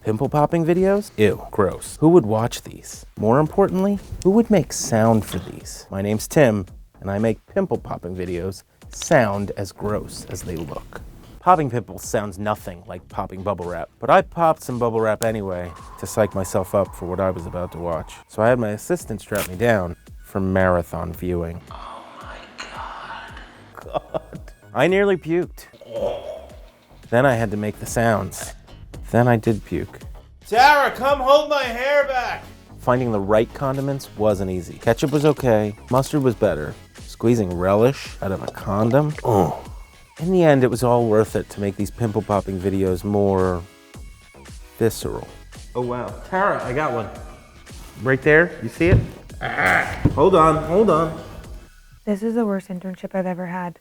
Pimple-popping videos? Ew, gross. Who would watch these? More importantly, who would make sound for these? My name's Tim, and I make pimple-popping videos sound as gross as they look. Popping pimples sounds nothing like popping bubble wrap, but I popped some bubble wrap anyway to psych myself up for what I was about to watch. So I had my assistant strap me down for marathon viewing. Oh my God. I nearly puked. Then I had to make the sounds. Then I did puke. Tara, come hold my hair back! Finding the right condiments wasn't easy. Ketchup was okay, mustard was better. Squeezing relish out of a condom? Oh. In the end, it was all worth it to make these pimple-popping videos more visceral. Oh wow, Tara, I got one. Right there, you see it? Hold on. This is the worst internship I've ever had.